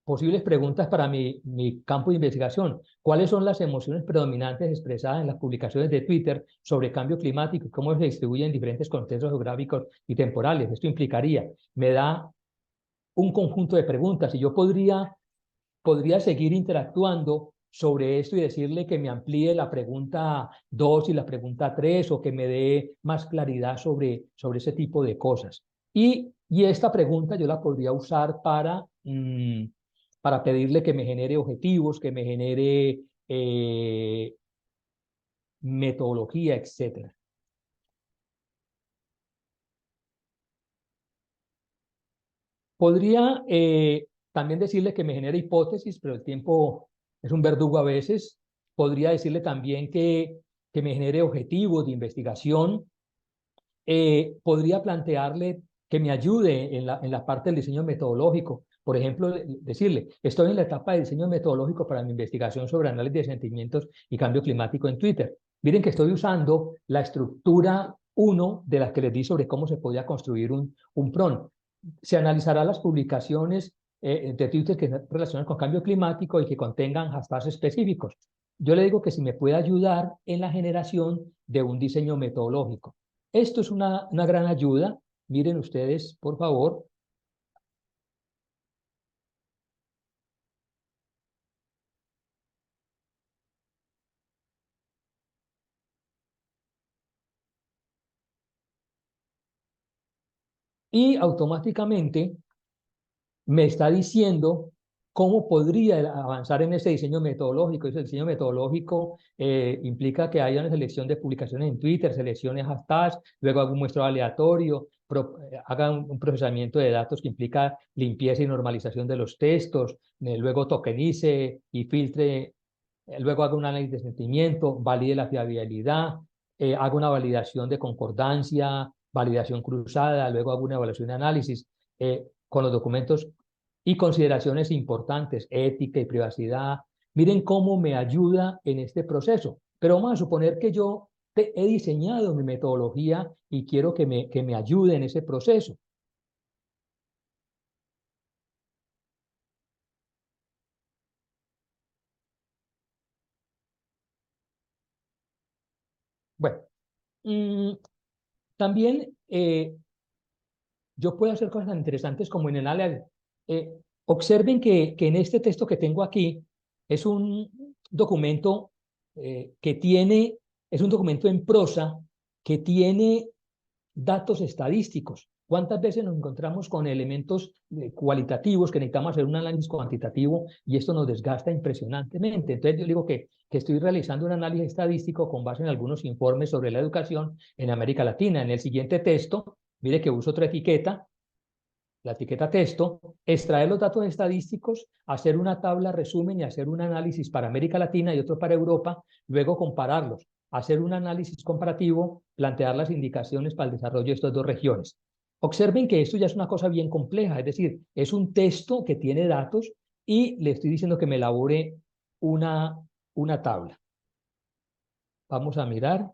posibles preguntas para mi campo de investigación. ¿Cuáles son las emociones predominantes expresadas en las publicaciones de Twitter sobre cambio climático y cómo se distribuyen en diferentes contextos geográficos y temporales? Esto implicaría, me da un conjunto de preguntas y yo podría seguir interactuando sobre esto y decirle que me amplíe la pregunta 2 y la pregunta 3 o que me dé más claridad sobre ese tipo de cosas. Y esta pregunta yo la podría usar para pedirle que me genere objetivos, que me genere metodología, etcétera. Podría también decirle que me genere hipótesis, pero el tiempo es un verdugo a veces. Podría decirle también que me genere objetivos de investigación. Podría plantearle que me ayude en la parte del diseño metodológico. Por ejemplo, decirle, estoy en la etapa de diseño metodológico para mi investigación sobre análisis de sentimientos y cambio climático en Twitter. Miren que estoy usando la estructura 1 de las que les di sobre cómo se podía construir un prompt. Se analizará las publicaciones de Twitter que están relacionadas con cambio climático y que contengan hashtags específicos. Yo le digo que si me puede ayudar en la generación de un diseño metodológico. Esto es una gran ayuda. Miren ustedes, por favor. Y automáticamente me está diciendo cómo podría avanzar en ese diseño metodológico. Ese diseño metodológico implica que haya una selección de publicaciones en Twitter, seleccione hashtags, luego haga un muestreo aleatorio, haga un procesamiento de datos que implica limpieza y normalización de los textos, luego tokenice y filtre, luego haga un análisis de sentimiento, valide la fiabilidad, haga una validación de concordancia, validación cruzada, luego haga una evaluación de análisis con los documentos y consideraciones importantes, ética y privacidad. Miren cómo me ayuda en este proceso. Pero vamos a suponer que yo he diseñado mi metodología y quiero que me ayude en ese proceso. Bueno, mmm, también yo puedo hacer cosas tan interesantes como en el área. Observen que en este texto que tengo aquí es un documento que tiene, es un documento en prosa que tiene datos estadísticos. ¿Cuántas veces nos encontramos con elementos cualitativos que necesitamos hacer un análisis cuantitativo y esto nos desgasta impresionantemente? Entonces yo digo que estoy realizando un análisis estadístico con base en algunos informes sobre la educación en América Latina. En el siguiente texto, mire que uso otra etiqueta, la etiqueta texto, extraer los datos estadísticos, hacer una tabla resumen y hacer un análisis para América Latina y otro para Europa, luego compararlos, hacer un análisis comparativo, plantear las indicaciones para el desarrollo de estas dos regiones. Observen que esto ya es una cosa bien compleja, es decir, es un texto que tiene datos y le estoy diciendo que me elabore una, una tabla. Vamos a mirar.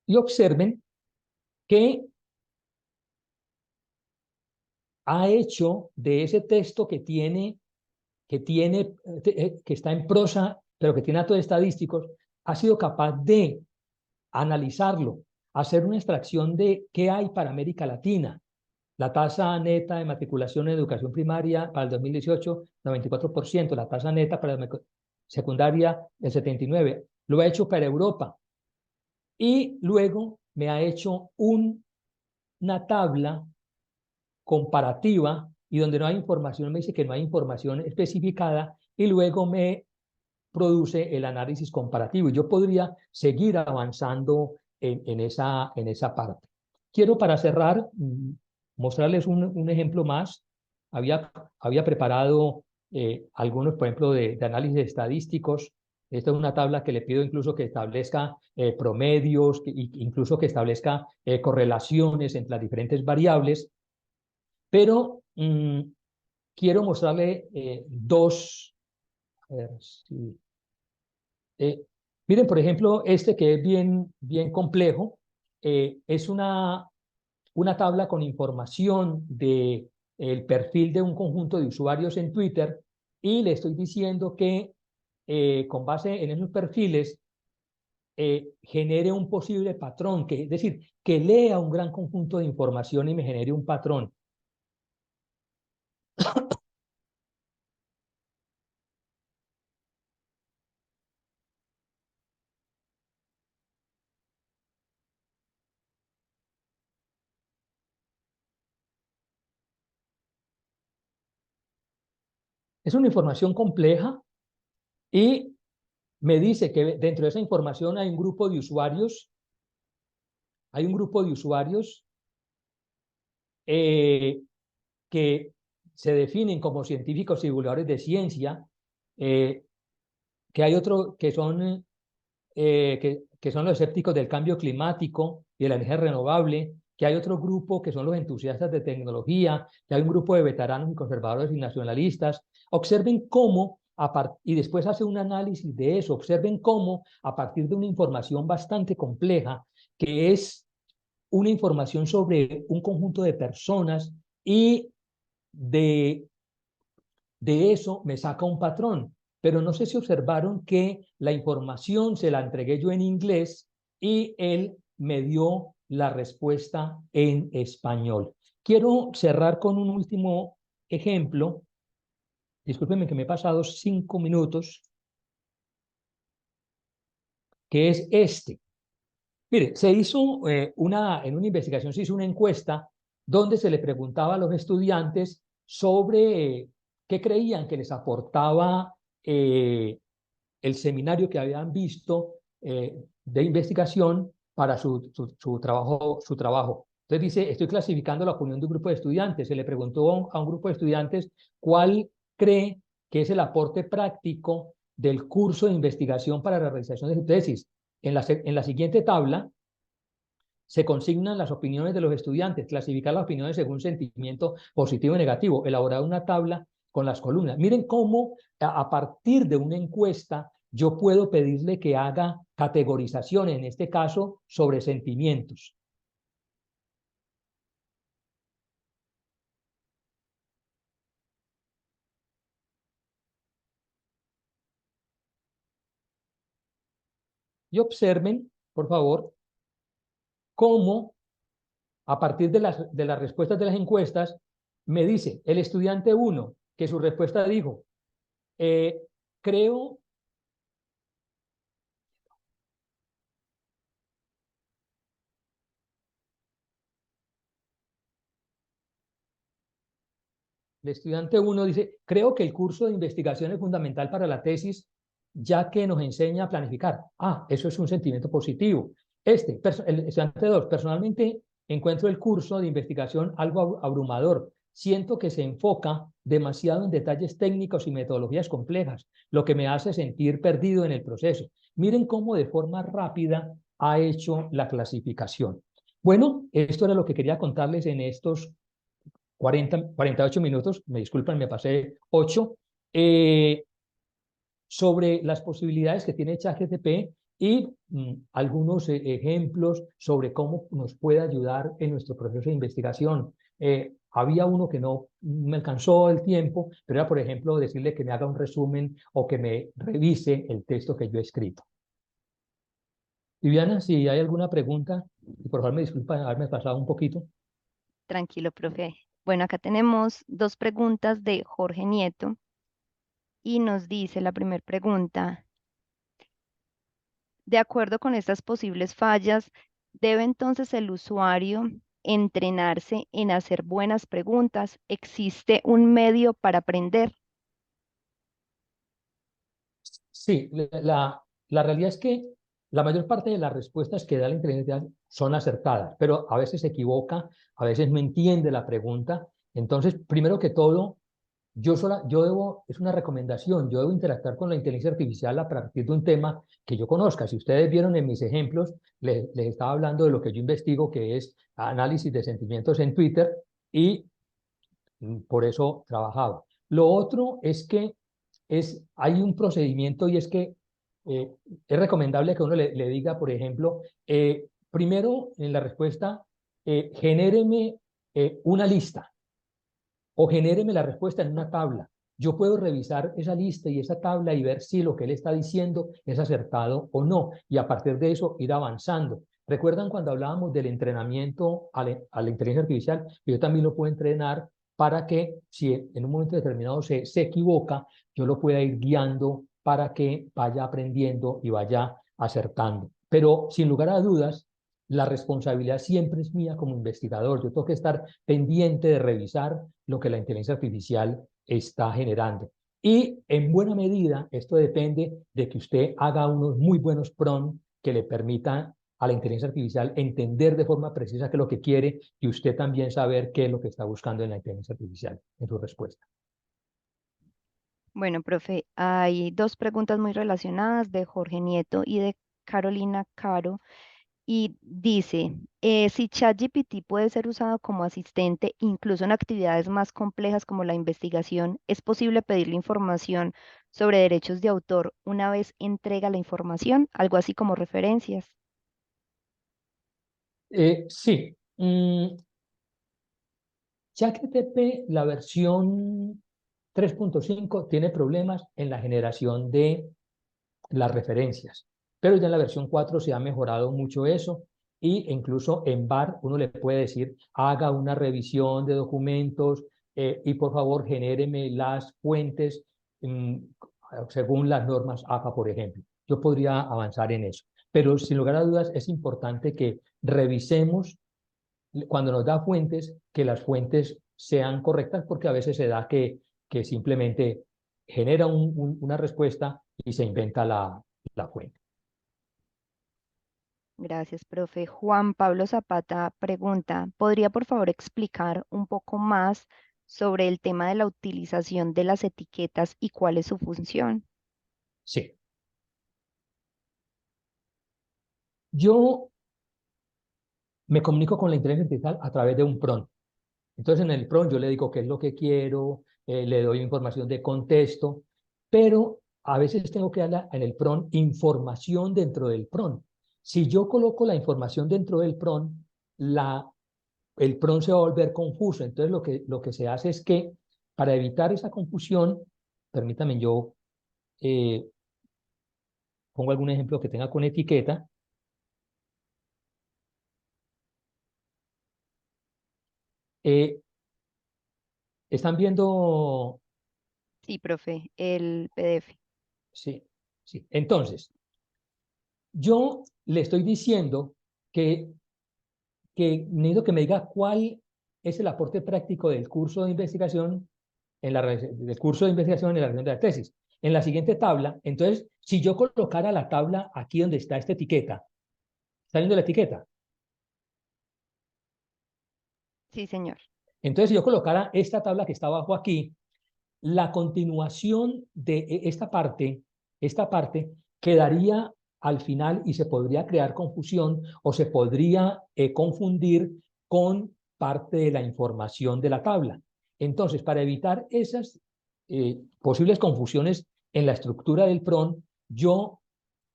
Y observen que ha hecho de ese texto que está en prosa, pero que tiene datos estadísticos, ha sido capaz de analizarlo, hacer una extracción de qué hay para América Latina. La tasa neta de matriculación en educación primaria para el 2018, 94%, la tasa neta para la secundaria, el 79%. Lo ha hecho para Europa. Y luego me ha hecho una tabla comparativa y donde no hay información, me dice que no hay información especificada y luego me produce el análisis comparativo. Y yo podría seguir avanzando en esa parte. Quiero para cerrar mostrarles un ejemplo más. Había, había preparado algunos, por ejemplo, de análisis estadísticos. Esta es una tabla que le pido incluso que establezca promedios, incluso que establezca correlaciones entre las diferentes variables. Pero quiero mostrarle dos. A ver si, eh, miren, por ejemplo, este que es bien complejo, es una tabla con información de el perfil de un conjunto de usuarios en Twitter y le estoy diciendo que con base en esos perfiles genere un posible patrón, que, es decir, que lea un gran conjunto de información y me genere un patrón. Es una información compleja y me dice que dentro de esa información hay un grupo de usuarios, hay un grupo de usuarios eh, que se definen como científicos y divulgadores de ciencia, eh, que hay otro que son los escépticos del cambio climático y de la energía renovable, que hay otro grupo que son los entusiastas de tecnología, que hay un grupo de veteranos y conservadores y nacionalistas. Observen cómo, y después hace un análisis de eso, observen cómo a partir de una información bastante compleja, que es una información sobre un conjunto de personas y de eso me saca un patrón. Pero no sé si observaron que la información se la entregué yo en inglés y él me dio la respuesta en español. Quiero cerrar con un último ejemplo. Discúlpenme que me he pasado 5 minutos, que es este. Mire, se hizo en una investigación se hizo una encuesta donde se le preguntaba a los estudiantes sobre qué creían que les aportaba el seminario que habían visto de investigación para su trabajo, su trabajo. Entonces dice, estoy clasificando la opinión de un grupo de estudiantes. Se le preguntó a un grupo de estudiantes cuál cree que es el aporte práctico del curso de investigación para la realización de su tesis. En la siguiente tabla se consignan las opiniones de los estudiantes, clasificar las opiniones según sentimiento positivo y negativo, elaborar una tabla con las columnas. Miren cómo a partir de una encuesta yo puedo pedirle que haga categorización, en este caso, sobre sentimientos. Y observen, por favor, cómo A partir de las respuestas de las encuestas, me dice el estudiante uno que su respuesta dijo, eh, creo, el estudiante uno dice, creo que el curso de investigación es fundamental para la tesis, ya que nos enseña a planificar. Ah, eso es un sentimiento positivo. El estudiante 2, personalmente encuentro el curso de investigación algo abrumador. Siento que se enfoca demasiado en detalles técnicos y metodologías complejas, lo que me hace sentir perdido en el proceso. Miren cómo de forma rápida ha hecho la clasificación. Bueno, esto era lo que quería contarles en estos 48 minutos, me disculpan, me pasé 8, eh, sobre las posibilidades que tiene ChatGPT y algunos ejemplos sobre cómo nos puede ayudar en nuestro proceso de investigación. Había uno que no me alcanzó el tiempo, pero era, por ejemplo, decirle que me haga un resumen o que me revise el texto que yo he escrito. Viviana, si hay alguna pregunta, y por favor me disculpa haberme pasado un poquito. Tranquilo, profe. Bueno, acá tenemos dos preguntas de Jorge Nieto y nos dice la primera pregunta, de acuerdo con estas posibles fallas, ¿debe entonces el usuario entrenarse en hacer buenas preguntas? ¿Existe un medio para aprender? Sí, la realidad es que la mayor parte de las respuestas que da la inteligencia son acertadas, pero a veces se equivoca, a veces no entiende la pregunta. Entonces, primero que todo, es una recomendación, yo debo interactuar con la inteligencia artificial a partir de un tema que yo conozca. Si ustedes vieron en mis ejemplos, les estaba hablando de lo que yo investigo, que es análisis de sentimientos en Twitter, y por eso trabajaba. Lo otro es que hay un procedimiento y es que eh, es recomendable que uno le diga, por ejemplo, primero en la respuesta, genéreme una lista o genéreme la respuesta en una tabla. Yo puedo revisar esa lista y esa tabla y ver si lo que él está diciendo es acertado o no, y a partir de eso ir avanzando. ¿Recuerdan cuando hablábamos del entrenamiento a la inteligencia artificial? Yo también lo puedo entrenar para que si en un momento determinado se equivoca, yo lo pueda ir guiando para que vaya aprendiendo y vaya acertando. Pero sin lugar a dudas, la responsabilidad siempre es mía como investigador. Yo tengo que estar pendiente de revisar lo que la inteligencia artificial está generando. Y en buena medida, esto depende de que usted haga unos muy buenos prompts que le permitan a la inteligencia artificial entender de forma precisa qué es lo que quiere y usted también saber qué es lo que está buscando en la inteligencia artificial en su respuesta. Bueno, profe, hay dos preguntas muy relacionadas de Jorge Nieto y de Carolina Caro. Y dice, si ChatGPT puede ser usado como asistente incluso en actividades más complejas como la investigación, ¿es posible pedirle información sobre derechos de autor una vez entrega la información? Algo así como referencias. Sí, ChatGPT, la versión 3.5 tiene problemas en la generación de las referencias, pero ya en la versión 4 se ha mejorado mucho eso y incluso en BAR uno le puede decir, haga una revisión de documentos y por favor genéreme las fuentes mm, según las normas APA, por ejemplo. Yo podría avanzar en eso, pero sin lugar a dudas es importante que revisemos cuando nos da fuentes, que las fuentes sean correctas, porque a veces se da que simplemente genera una respuesta y se inventa la fuente. Gracias, profe. Juan Pablo Zapata pregunta, ¿podría por favor explicar un poco más sobre el tema de la utilización de las etiquetas y cuál es su función? Sí. Yo me comunico con la inteligencia artificial a través de un prompt. Entonces, en el prompt yo le digo qué es lo que quiero, le doy información de contexto, pero a veces tengo que darle en el prompt información dentro del prompt. Si yo coloco la información dentro del prompt, el prompt se va a volver confuso. Entonces, lo que se hace es que para evitar esa confusión, permítame, yo eh, pongo algún ejemplo que tenga con etiqueta. Eh, ¿Están viendo? Sí, profe, el PDF. Sí, sí. Entonces, yo le estoy diciendo que, que necesito que me diga cuál es el aporte práctico del curso de investigación del curso de investigación en la realización de la tesis. En la siguiente tabla, entonces, si yo colocara la tabla aquí donde está esta etiqueta, ¿está viendo la etiqueta? Sí, señor. Entonces, si yo colocara esta tabla que está abajo aquí, la continuación de esta parte quedaría al final y se podría crear confusión o se podría confundir con parte de la información de la tabla. Entonces, para evitar esas posibles confusiones en la estructura del PRON, yo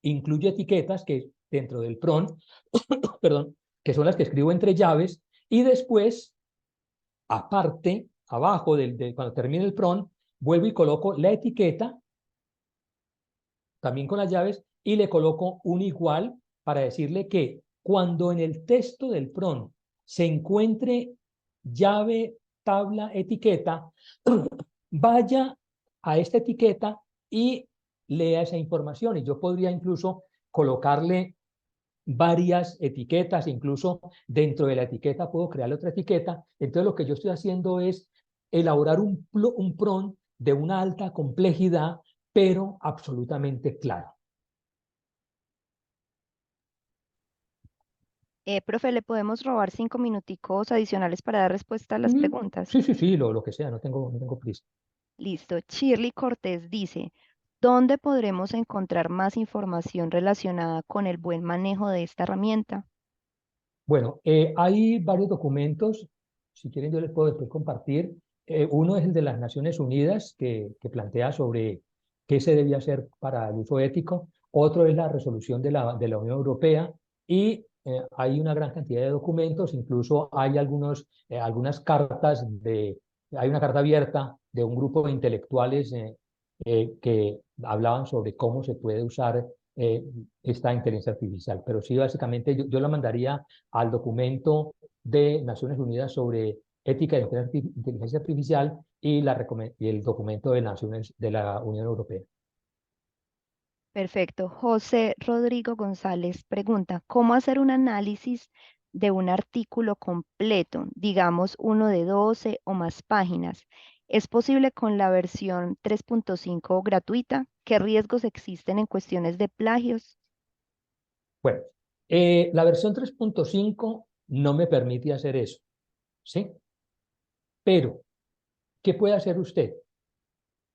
incluyo etiquetas que dentro del PRON, perdón, que son las que escribo entre llaves, y después aparte, abajo cuando termine el PRON, vuelvo y coloco la etiqueta, también con las llaves, y le coloco un igual para decirle que cuando en el texto del PRON se encuentre llave, tabla, etiqueta, vaya a esta etiqueta y lea esa información. Y yo podría incluso colocarle varias etiquetas, incluso dentro de la etiqueta puedo crear otra etiqueta. Entonces lo que yo estoy haciendo es elaborar un PRON de una alta complejidad, pero absolutamente claro. Profe, ¿le podemos robar 5 minuticos adicionales para dar respuesta a las preguntas? Sí, sí, sí, lo que sea, no tengo prisa. Listo. Shirley Cortés dice, ¿dónde podremos encontrar más información relacionada con el buen manejo de esta herramienta? Bueno, hay varios documentos, si quieren yo les puedo después compartir. Uno es el de las Naciones Unidas, que plantea sobre qué se debía hacer para el uso ético. Otro es la resolución de la Unión Europea y hay una gran cantidad de documentos, incluso hay algunas cartas hay una carta abierta de un grupo de intelectuales que hablaban sobre cómo se puede usar eh, esta inteligencia artificial. Pero sí, básicamente yo la mandaría al documento de Naciones Unidas sobre ética de inteligencia artificial y el documento de Naciones de la Unión Europea. Perfecto. José Rodrigo González pregunta, ¿cómo hacer un análisis de un artículo completo, digamos uno de 12 o más páginas? ¿Es posible con la versión 3.5 gratuita? ¿Qué riesgos existen en cuestiones de plagios? Bueno, la versión 3.5 no me permite hacer eso, ¿sí? Pero, ¿qué puede hacer usted?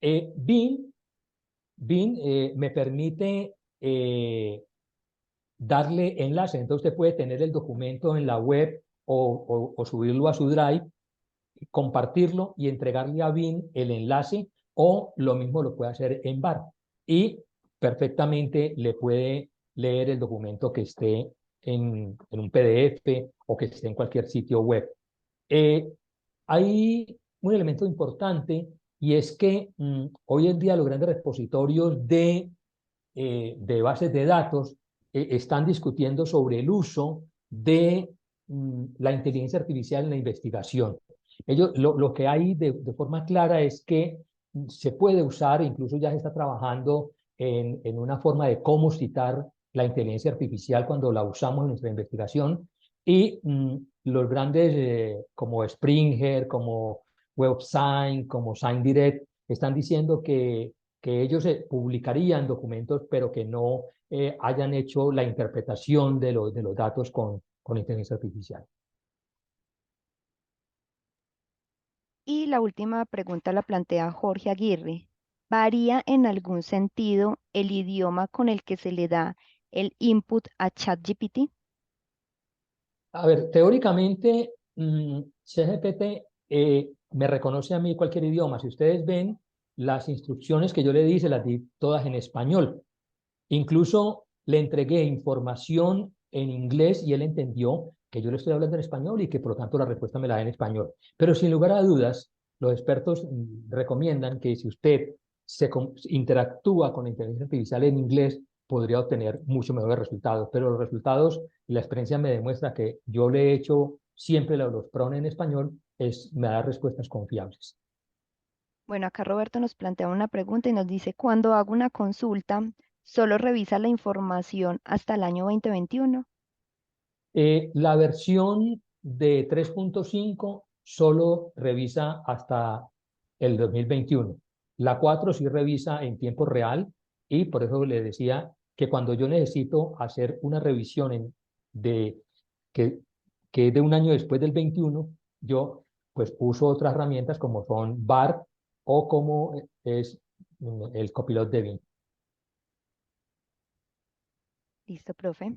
Eh, Bing, Bing me permite darle enlace. Entonces usted puede tener el documento en la web o subirlo a su Drive, compartirlo y entregarle a Bing el enlace o lo mismo lo puede hacer en BAR y perfectamente le puede leer el documento que esté en un PDF o que esté en cualquier sitio web. Eh, Hay un elemento importante y es que hoy en día los grandes repositorios de bases de datos están discutiendo sobre el uso de la inteligencia artificial en la investigación. Lo que hay de forma clara es que se puede usar, incluso ya se está trabajando en una forma de cómo citar la inteligencia artificial cuando la usamos en nuestra investigación y los grandes como Springer, como WebSign, como SignDirect, están diciendo que ellos publicarían documentos, pero que no hayan hecho la interpretación de los datos con inteligencia artificial. Y la última pregunta la plantea Jorge Aguirre. ¿Varía en algún sentido el idioma con el que se le da el input a ChatGPT? A ver, teóricamente, ChatGPT me reconoce a mí cualquier idioma. Si ustedes ven, las instrucciones que yo le di, se las di todas en español. Incluso le entregué información en inglés y él entendió que yo le estoy hablando en español y que por lo tanto la respuesta me la da en español. Pero sin lugar a dudas, los expertos recomiendan que si usted interactúa con la inteligencia artificial en inglés, podría obtener mucho mejores resultados. Pero los resultados y la experiencia me demuestra que yo le he hecho siempre los PRON en español me da respuestas confiables. Bueno, acá Roberto nos plantea una pregunta y nos dice, cuando hago una consulta, ¿solo revisa la información hasta el año 2021? La versión de 3.5 solo revisa hasta el 2021. La 4 sí revisa en tiempo real y por eso le decía que cuando yo necesito hacer una revisión de, que, que es de un año después del 21, yo pues uso otras herramientas como son BAR o como es el copilot de BIM. Listo, profe.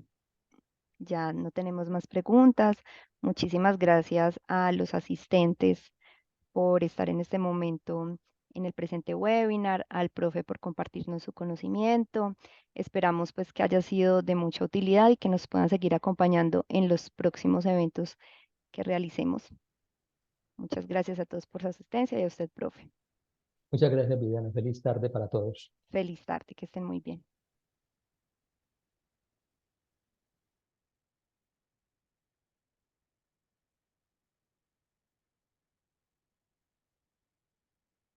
Ya no tenemos más preguntas. Muchísimas gracias a los asistentes por estar en este momento en el presente webinar, al profe por compartirnos su conocimiento. Esperamos pues que haya sido de mucha utilidad y que nos puedan seguir acompañando en los próximos eventos que realicemos. Muchas gracias a todos por su asistencia y a usted, profe. Muchas gracias, Viviana. Feliz tarde para todos. Feliz tarde, que estén muy bien.